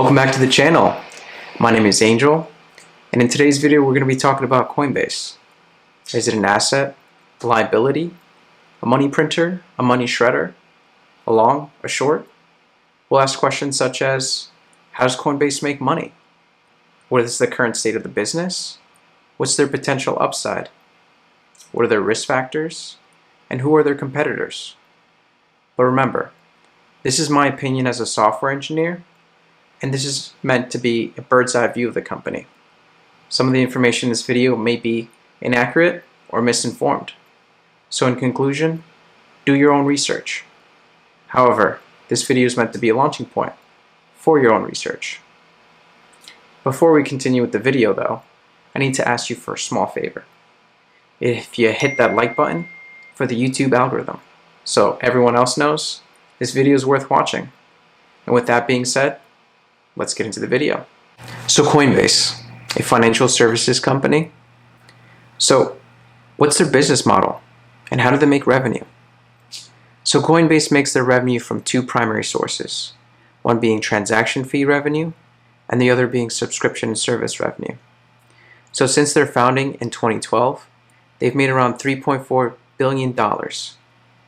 Welcome back to the channel. My name is Angel, and in today's video we're going to be talking about Coinbase. Is it an asset, a liability, a money printer, a money shredder, a long, a short? We'll ask questions such as, how does Coinbase make money? What is the current state of the business? What's their potential upside? What are their risk factors? And who are their competitors? But remember, this is my opinion as a software engineer, and this is meant to be a bird's eye view of the company. Some of the information in this video may be inaccurate or misinformed. So in conclusion, do your own research. However, this video is meant to be a launching point for your own research. Before we continue with the video though, I need to ask you for a small favor. If you hit that like button for the YouTube algorithm, so everyone else knows this video is worth watching. And with that being said, let's get into the video. So Coinbase, a financial services company. So what's their business model and how do they make revenue? So Coinbase makes their revenue from two primary sources, one being transaction fee revenue and the other being subscription and service revenue. So since their founding in 2012, they've made around $3.4 billion,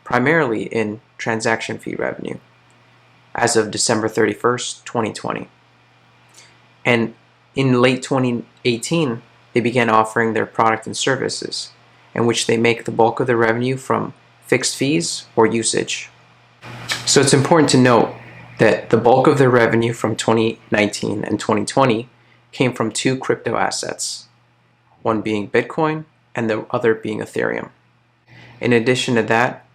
primarily in transaction fee revenue, as of December 31st, 2020. And in late 2018, they began offering their product and services, in which they make the bulk of their revenue from fixed fees or usage. So it's important to note that the bulk of their revenue from 2019 and 2020 came from two crypto assets, one being Bitcoin and the other being Ethereum. In addition to that,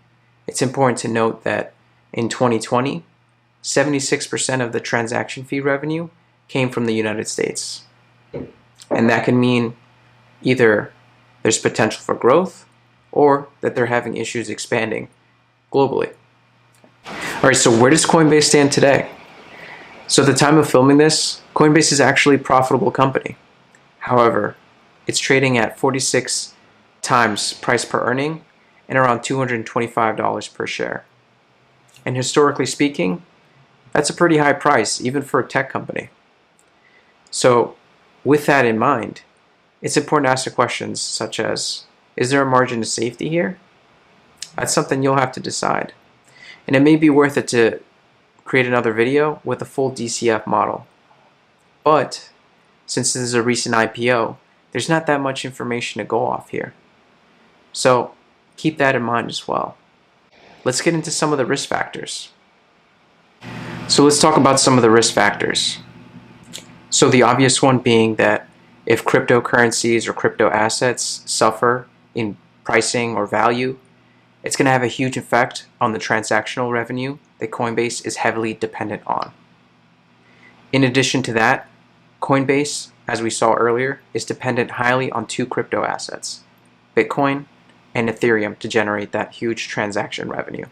it's important to note that in 2020, 76% of the transaction fee revenue came from the United States. And that can mean either there's potential for growth or that they're having issues expanding globally. All right, so where does Coinbase stand today? So at the time of filming this, Coinbase is actually a profitable company. However, it's trading at 46 times price per earning and around $225 per share. And historically speaking, that's a pretty high price, even for a tech company. So with that in mind, it's important to ask the questions such as, is there a margin of safety here? That's something you'll have to decide. And it may be worth it to create another video with a full DCF model. But since this is a recent IPO, there's not that much information to go off here. So keep that in mind as well. Let's get into some of the risk factors. So let's talk about some of the risk factors. So the obvious one being that if cryptocurrencies or crypto assets suffer in pricing or value, it's going to have a huge effect on the transactional revenue that Coinbase is heavily dependent on. In addition to that, Coinbase, as we saw earlier, is dependent highly on two crypto assets, Bitcoin and Ethereum, to generate that huge transaction revenue.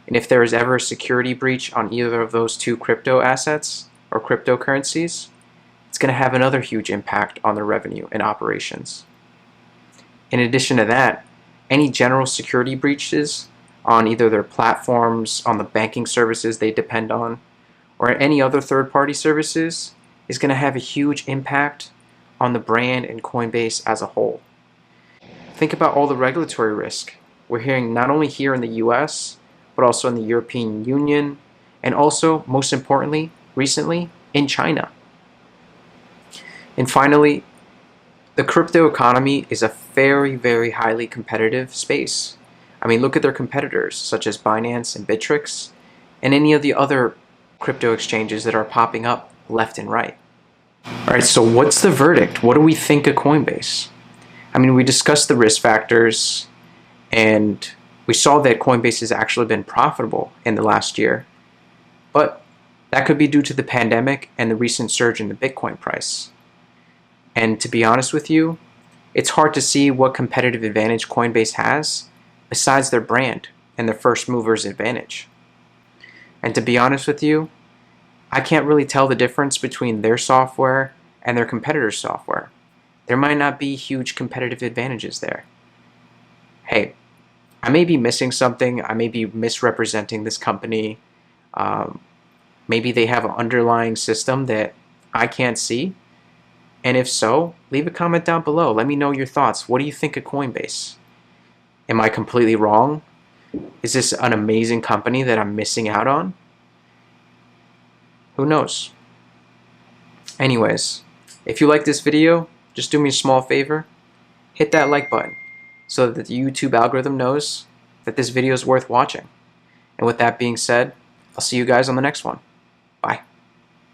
And if there is ever a security breach on either of those two crypto assets or cryptocurrencies, it's going to have another huge impact on their revenue and operations. In addition to that, any general security breaches on either their platforms, on the banking services they depend on, or any other third-party services is going to have a huge impact on the brand and Coinbase as a whole. Think about all the regulatory risk we're hearing not only here in the US, but also in the European Union, and also, most importantly, recently, in China. And finally, the crypto economy is a very, very highly competitive space. I mean, look at their competitors, such as Binance and Bittrex, and any of the other crypto exchanges that are popping up left and right. All right, so what's the verdict? What do we think of Coinbase? I mean, we discussed the risk factors, and we saw that Coinbase has actually been profitable in the last year, but that could be due to the pandemic and the recent surge in the Bitcoin price. And to be honest with you, it's hard to see what competitive advantage Coinbase has besides their brand and their first mover's advantage. And to be honest with you, I can't really tell the difference between their software and their competitor's software. There might not be huge competitive advantages there. Hey, I may be missing something. I may be misrepresenting this company. Maybe they have an underlying system that I can't see. And if so, leave a comment down below. Let me know your thoughts. What do you think of Coinbase? Am I completely wrong? Is this an amazing company that I'm missing out on? Who knows? Anyways, if you like this video, just do me a small favor. Hit that like button so that the YouTube algorithm knows that this video is worth watching. And with that being said, I'll see you guys on the next one.